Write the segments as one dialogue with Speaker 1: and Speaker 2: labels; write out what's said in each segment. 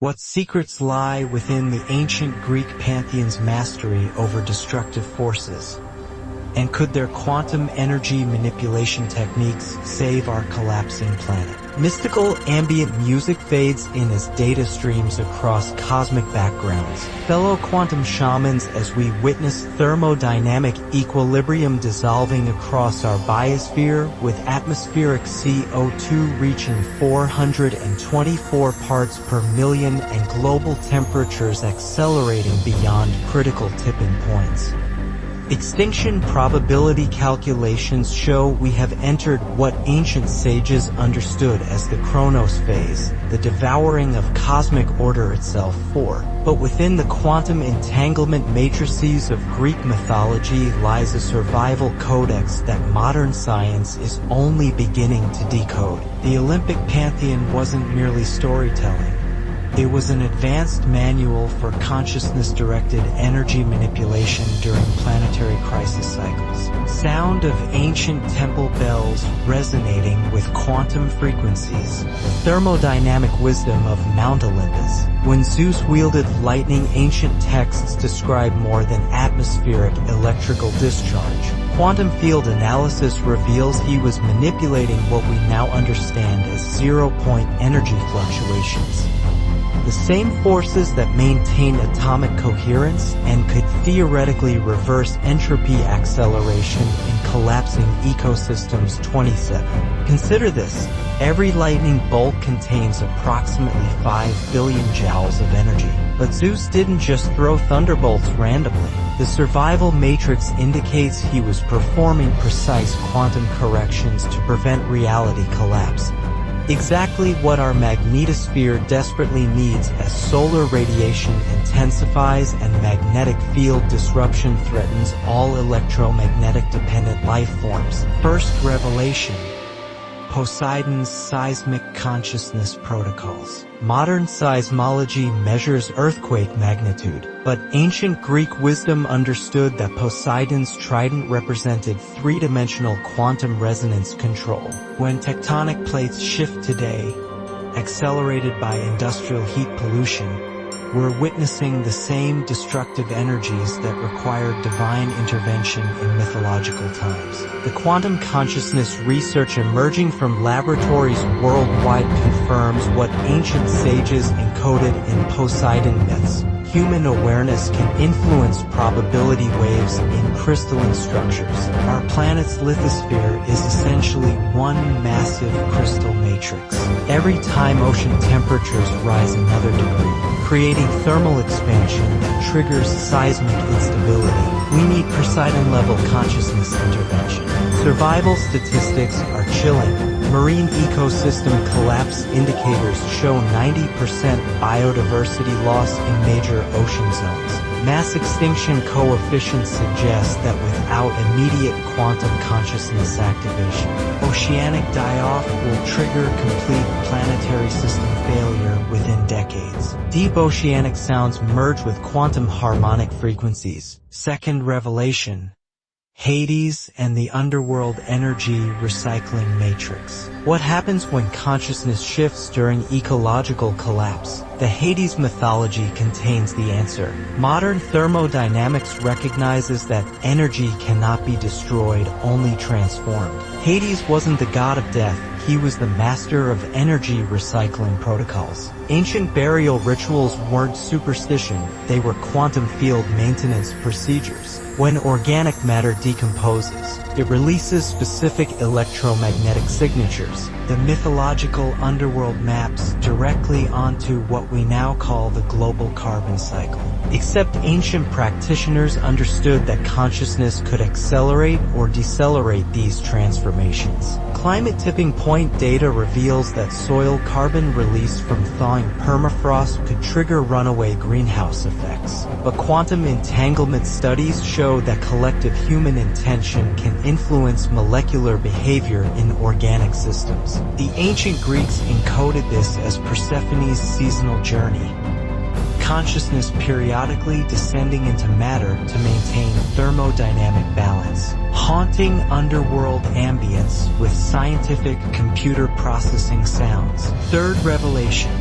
Speaker 1: What secrets lie within the ancient Greek pantheon's mastery over destructive forces? And could their quantum energy manipulation techniques save our collapsing planet? Mystical ambient music fades in as data streams across cosmic backgrounds. Fellow quantum shamans as we witness thermodynamic equilibrium dissolving across our biosphere with atmospheric CO2 reaching 424 parts per million and global temperatures accelerating beyond critical tipping points. Extinction probability calculations show we have entered what ancient sages understood as the Chronos phase, the devouring of cosmic order itself. But within the quantum entanglement matrices of Greek mythology lies a survival codex that modern science is only beginning to decode. The Olympic pantheon wasn't merely storytelling. It was an advanced manual for consciousness-directed energy manipulation during planetary crisis cycles. Sound of ancient temple bells resonating with quantum frequencies. The thermodynamic wisdom of Mount Olympus. When Zeus wielded lightning, ancient texts describe more than atmospheric electrical discharge. Quantum field analysis reveals he was manipulating what we now understand as zero-point energy fluctuations. The same forces that maintain atomic coherence and could theoretically reverse entropy acceleration in collapsing ecosystems. 27. Consider this. Every lightning bolt contains approximately 5 billion joules of energy. But Zeus didn't just throw thunderbolts randomly. The survival matrix indicates he was performing precise quantum corrections to prevent reality collapse. Exactly what our magnetosphere desperately needs as solar radiation intensifies and magnetic field disruption threatens all electromagnetic-dependent life forms. First revelation: Poseidon's seismic consciousness protocols. Modern seismology measures earthquake magnitude, but ancient Greek wisdom understood that Poseidon's trident represented three-dimensional quantum resonance control. When tectonic plates shift today, accelerated by industrial heat pollution, we're witnessing the same destructive energies that required divine intervention in mythological times. The quantum consciousness research emerging from laboratories worldwide confirms what ancient sages encoded in Poseidon myths. Human awareness can influence probability waves in crystalline structures. Our planet's lithosphere is essentially one massive crystal matrix. Every time ocean temperatures rise another degree, creating thermal expansion that triggers seismic instability. We need Poseidon-level consciousness intervention. Survival statistics are chilling. Marine ecosystem collapse indicators show 90% biodiversity loss in major ocean zones. Mass extinction coefficients suggest that without immediate quantum consciousness activation, oceanic die-off will trigger complete planetary system failure within decades. Deep oceanic sounds merge with quantum harmonic frequencies. Second revelation: Hades and the Underworld energy recycling matrix. What happens when consciousness shifts during ecological collapse? The Hades mythology contains the answer. Modern thermodynamics recognizes that energy cannot be destroyed, only transformed. Hades wasn't the god of death, he was the master of energy recycling protocols. Ancient burial rituals weren't superstition, they were quantum field maintenance procedures. When organic matter decomposes, it releases specific electromagnetic signatures. The mythological underworld maps directly onto what we now call the global carbon cycle. Except ancient practitioners understood that consciousness could accelerate or decelerate these transformations. Climate tipping point data reveals that soil carbon release from thawing permafrost could trigger runaway greenhouse effects. But quantum entanglement studies show that collective human intention can influence molecular behavior in organic systems. The ancient Greeks encoded this as Persephone's seasonal journey. Consciousness periodically descending into matter to maintain thermodynamic balance. Haunting underworld ambience with scientific computer processing sounds. Third revelation: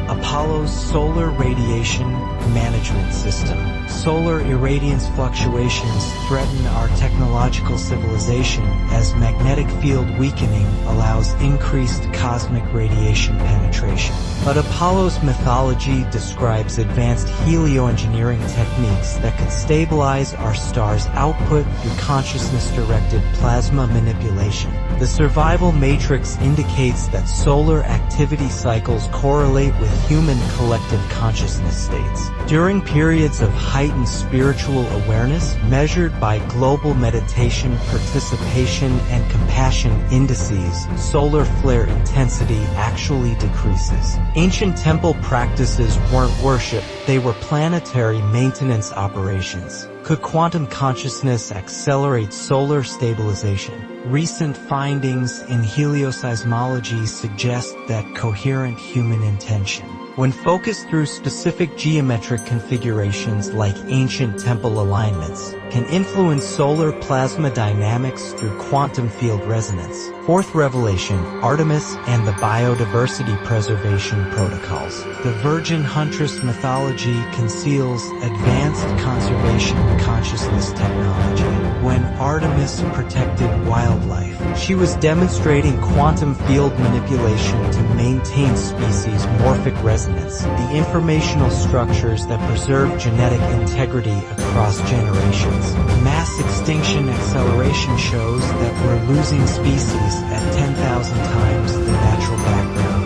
Speaker 1: Apollo's Solar Radiation Management System. Solar irradiance fluctuations threaten our technological civilization as magnetic field weakening allows increased cosmic radiation penetration. But Apollo's mythology describes advanced helioengineering techniques that could stabilize our star's output through consciousness-directed plasma manipulation. The survival matrix indicates that solar activity cycles correlate with human collective consciousness states. During periods of heightened spiritual awareness measured by global meditation participation and compassion indices, solar flare intensity actually decreases. Ancient temple practices weren't worship, they were planetary maintenance operations. Could quantum consciousness accelerate solar stabilization? Recent findings in helioseismology suggest that coherent human intention, when focused through specific geometric configurations like ancient temple alignments, can influence solar plasma dynamics through quantum field resonance. Fourth revelation, Artemis and the biodiversity preservation protocols. The virgin huntress mythology conceals advanced conservation consciousness technology. When Artemis protected wildlife, she was demonstrating quantum field manipulation to maintain species morphic resonance, the informational structures that preserve genetic integrity across generations. Mass extinction acceleration shows that we're losing species at 10,000 times the natural background.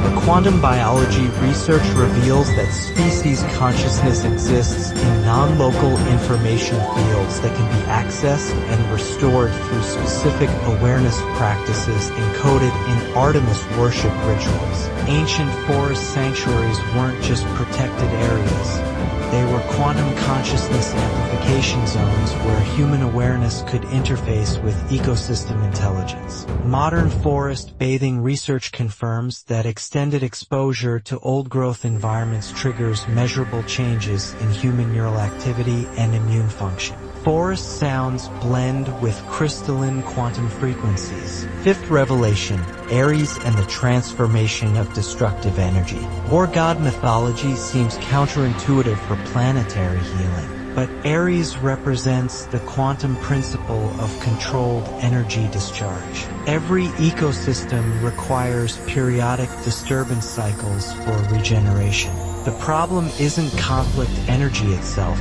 Speaker 1: The quantum biology research reveals that species consciousness exists in non-local information fields that can be accessed and restored through specific awareness practices encoded in Artemis worship rituals. Ancient forest sanctuaries weren't just protected areas. They were quantum consciousness amplification zones where human awareness could interface with ecosystem intelligence. Modern forest bathing research confirms that extended exposure to old-growth environments triggers measurable changes in human neural activity and immune function. Forest sounds blend with crystalline quantum frequencies. Fifth revelation, Ares and the transformation of destructive energy. War god mythology seems counterintuitive for planetary healing, but Ares represents the quantum principle of controlled energy discharge. Every ecosystem requires periodic disturbance cycles for regeneration. The problem isn't conflict energy itself.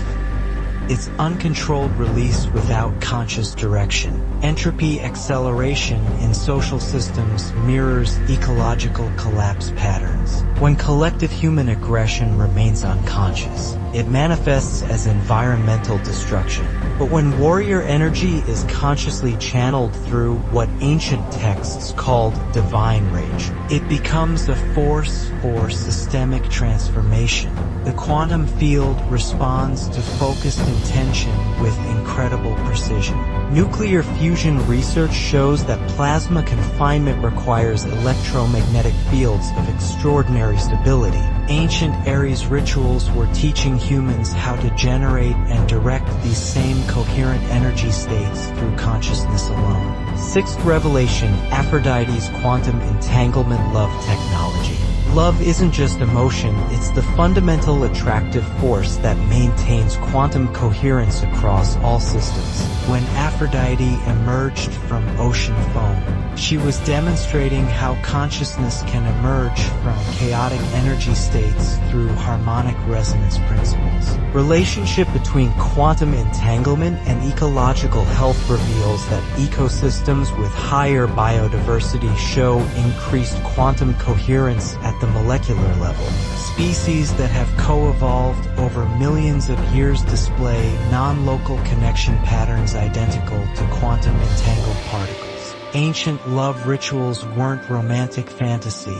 Speaker 1: It's uncontrolled release without conscious direction. Entropy acceleration in social systems mirrors ecological collapse patterns. When collective human aggression remains unconscious, it manifests as environmental destruction. But when warrior energy is consciously channeled through what ancient texts called divine rage, it becomes a force for systemic transformation. The quantum field responds to focused intention with incredible precision. Nuclear fusion research shows that plasma confinement requires electromagnetic fields of extraordinary stability. Ancient Ares rituals were teaching humans how to generate and direct these same coherent energy states through consciousness alone. Sixth revelation, Aphrodite's quantum entanglement love technology. Love isn't just emotion, it's the fundamental attractive force that maintains quantum coherence across all systems. When Aphrodite emerged from ocean foam, she was demonstrating how consciousness can emerge from chaotic energy states through harmonic resonance principles. Relationship between quantum entanglement and ecological health reveals that ecosystems with higher biodiversity show increased quantum coherence at the molecular level. Species that have co-evolved over millions of years display non-local connection patterns identical to quantum entangled particles. Ancient love rituals weren't romantic fantasy.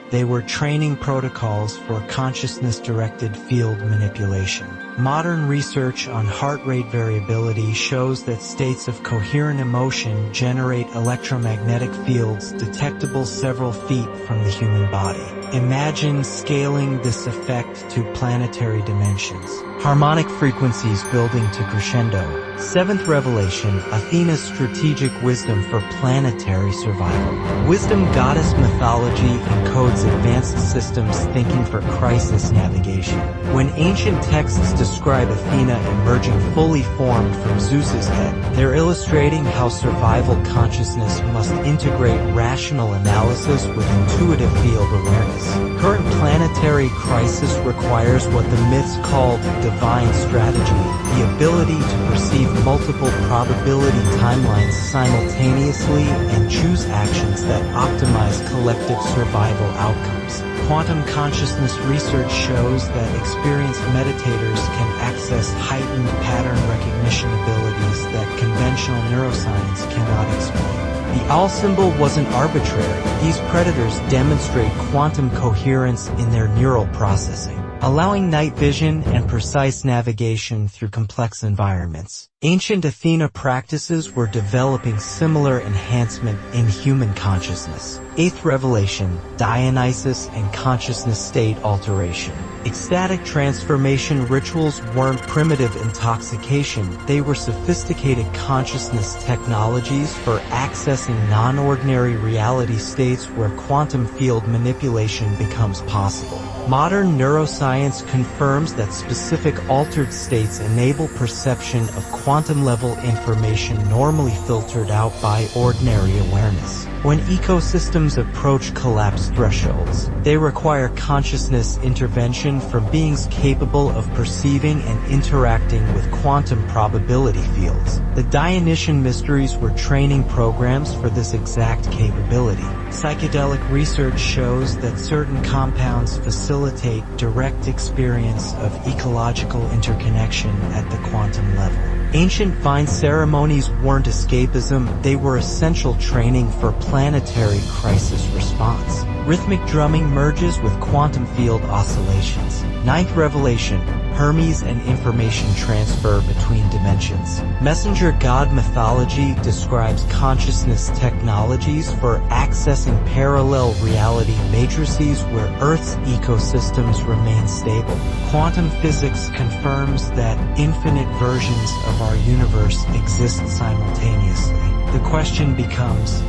Speaker 1: They were training protocols for consciousness-directed field manipulation. Modern research on heart rate variability shows that states of coherent emotion generate electromagnetic fields detectable several feet from the human body. Imagine scaling this effect to planetary dimensions. Harmonic frequencies building to crescendo. Seventh revelation, Athena's strategic wisdom for planetary survival. Wisdom goddess mythology encodes advanced systems thinking for crisis navigation. When ancient texts describe Athena emerging fully formed from Zeus's head, they're illustrating how survival consciousness must integrate rational analysis with intuitive field awareness. Current planetary crisis requires what the myths called divine strategy, the ability to perceive multiple probability timelines simultaneously and choose actions that optimize collective survival outcomes. Quantum consciousness research shows that experienced meditators can access heightened pattern recognition abilities that conventional neuroscience cannot explain. The owl symbol wasn't arbitrary. These predators demonstrate quantum coherence in their neural processing, allowing night vision and precise navigation through complex environments. Ancient Athena practices were developing similar enhancement in human consciousness. Eighth revelation, Dionysus and consciousness state alteration. Ecstatic transformation rituals weren't primitive intoxication, they were sophisticated consciousness technologies for accessing non-ordinary reality states where quantum field manipulation becomes possible. Modern neuroscience confirms that specific altered states enable perception of quantum-level information normally filtered out by ordinary awareness. When ecosystems approach collapse thresholds, they require consciousness intervention from beings capable of perceiving and interacting with quantum probability fields. The Dionysian mysteries were training programs for this exact capability. Psychedelic research shows that certain compounds facilitate direct experience of ecological interconnection at the quantum level. Ancient vine ceremonies weren't escapism, they were essential training for planetary crisis response. Rhythmic drumming merges with quantum field oscillations. Ninth revelation, Hermes and information transfer between dimensions. Messenger god mythology describes consciousness technologies for accessing parallel reality matrices where Earth's ecosystems remain stable. Quantum physics confirms that infinite versions of our universe exist simultaneously. The question becomes,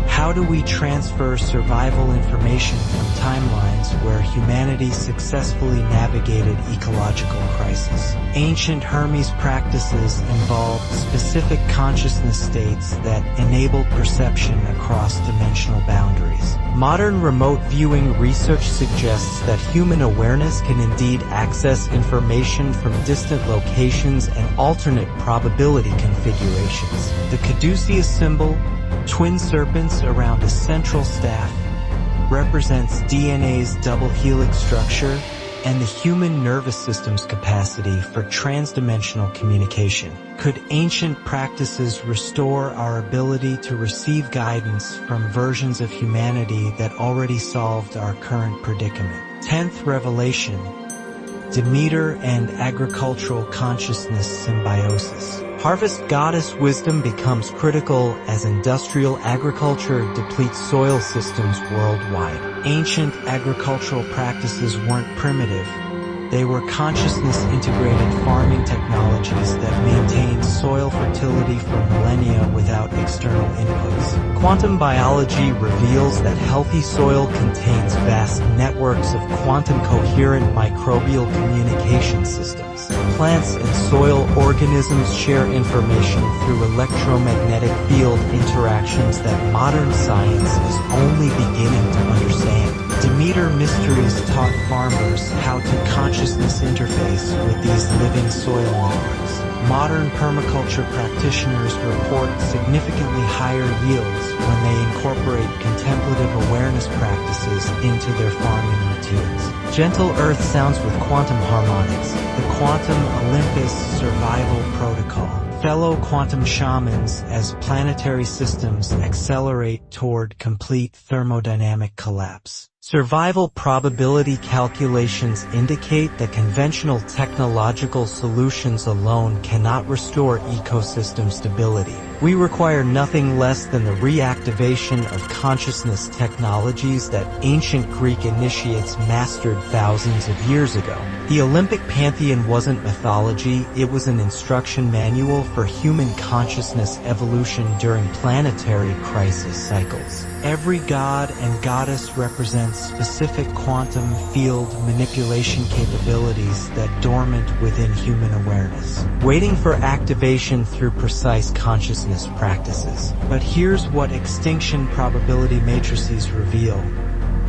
Speaker 1: how do we transfer survival information from timelines where humanity successfully navigated ecological crisis? Ancient Hermes practices involved specific consciousness states that enabled perception across dimensional boundaries. Modern remote viewing research suggests that human awareness can indeed access information from distant locations and alternate probability configurations. The caduceus symbol, twin serpents around a central staff, represents DNA's double helix structure and the human nervous system's capacity for transdimensional communication. Could ancient practices restore our ability to receive guidance from versions of humanity that already solved our current predicament? 10th revelation, Demeter and agricultural consciousness symbiosis. Harvest goddess wisdom becomes critical as industrial agriculture depletes soil systems worldwide. Ancient agricultural practices weren't primitive. They were consciousness-integrated farming technologies that maintained soil fertility for millennia without external inputs. Quantum biology reveals that healthy soil contains vast networks of quantum-coherent microbial communication systems. Plants and soil organisms share information through electromagnetic field interactions that modern science is only beginning to understand. Demeter mysteries taught farmers how to consciousness interface with these living soil networks. Modern permaculture practitioners report significantly higher yields when they incorporate contemplative awareness practices into their farming routines. Gentle Earth sounds with quantum harmonics, the Quantum Olympus Survival Protocol. Fellow quantum shamans as planetary systems accelerate toward complete thermodynamic collapse. Survival probability calculations indicate that conventional technological solutions alone cannot restore ecosystem stability. We require nothing less than the reactivation of consciousness technologies that ancient Greek initiates mastered thousands of years ago. The Olympic pantheon wasn't mythology, it was an instruction manual for human consciousness evolution during planetary crisis cycles. Every god and goddess represents specific quantum field manipulation capabilities that dormant within human awareness, waiting for activation through precise consciousness practices. But here's what extinction probability matrices reveal.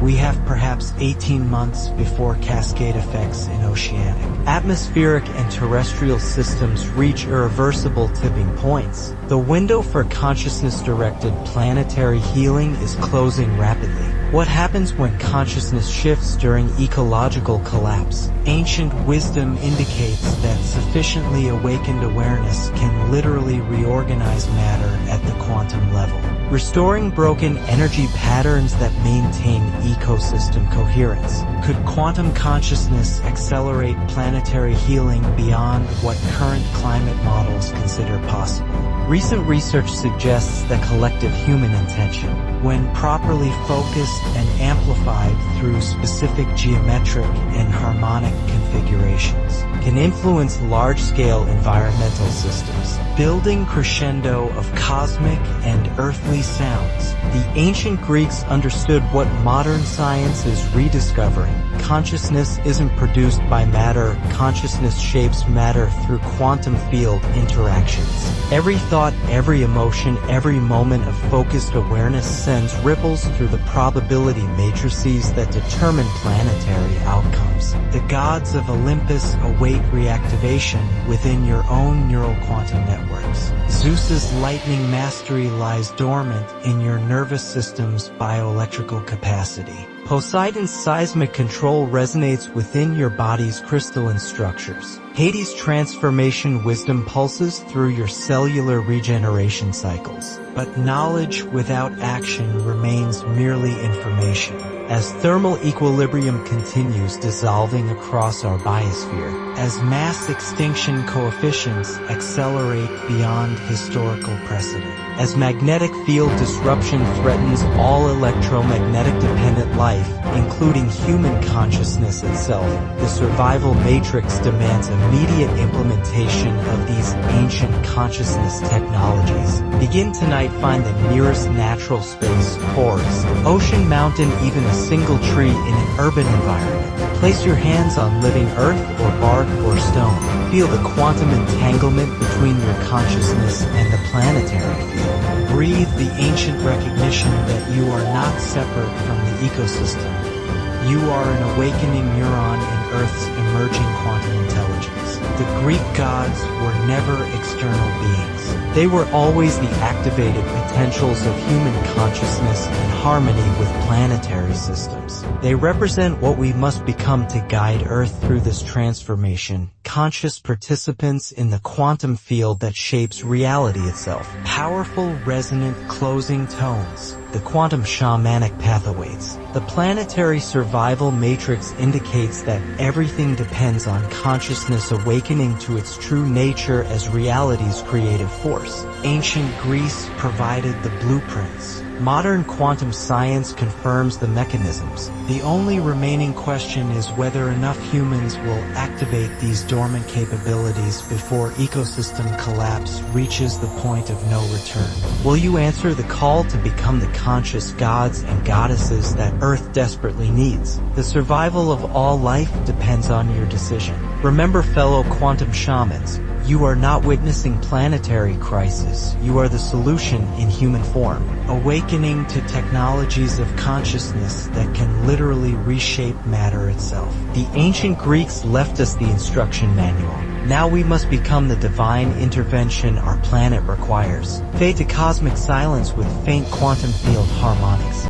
Speaker 1: We have perhaps 18 months before cascade effects in oceanic, atmospheric and terrestrial systems reach irreversible tipping points. The window for consciousness-directed planetary healing is closing rapidly. What happens when consciousness shifts during ecological collapse? Ancient wisdom indicates that sufficiently awakened awareness can literally reorganize matter at the quantum level, restoring broken energy patterns that maintain ecosystem coherence. Could quantum consciousness accelerate planetary healing beyond what current climate models consider possible? Recent research suggests that collective human intention, when properly focused and amplified through specific geometric and harmonic configurations, can influence large-scale environmental systems, building crescendo of cosmic and earthly sounds. The ancient Greeks understood what modern science is rediscovering. Consciousness isn't produced by matter, consciousness shapes matter through quantum field interactions. Every thought, every emotion, every moment of focused awareness sends ripples through the probability matrices that determine planetary outcomes. The gods of Olympus await reactivation within your own neural quantum networks. Zeus's lightning mastery lies dormant in your nervous system's bioelectrical capacity. Poseidon's seismic control resonates within your body's crystalline structures. Hades' transformation wisdom pulses through your cellular regeneration cycles. But knowledge without action remains merely information. As thermal equilibrium continues dissolving across our biosphere, as mass extinction coefficients accelerate beyond historical precedent, as magnetic field disruption threatens all electromagnetic dependent life, including human consciousness itself, the survival matrix demands immediate implementation of these ancient consciousness technologies. Begin tonight, find the nearest natural space, forest, ocean, mountain, even a single tree in an urban environment. Place your hands on living earth or bark or stone. Feel the quantum entanglement between your consciousness and the planetary field. Breathe the ancient recognition that you are not separate from the ecosystem. You are an awakening neuron in Earth's emerging quantum intelligence. The Greek gods were never external beings. They were always the activated potentials of human consciousness in harmony with planetary systems. They represent what we must become to guide Earth through this transformation, conscious participants in the quantum field that shapes reality itself. Powerful, resonant, closing tones. The quantum shamanic path awaits. The planetary survival matrix indicates that everything depends on consciousness awakening to its true nature as reality's creative force. Ancient Greece provided the blueprints. Modern quantum science confirms the mechanisms. The only remaining question is whether enough humans will activate these dormant capabilities before ecosystem collapse reaches the point of no return. Will you answer the call to become the conscious gods and goddesses that Earth desperately needs? The survival of all life depends on your decision. Remember, fellow quantum shamans, you are not witnessing planetary crisis. You are the solution in human form, awakening to technologies of consciousness that can literally reshape matter itself. The ancient Greeks left us the instruction manual. Now we must become the divine intervention our planet requires. Fade to cosmic silence with faint quantum field harmonics.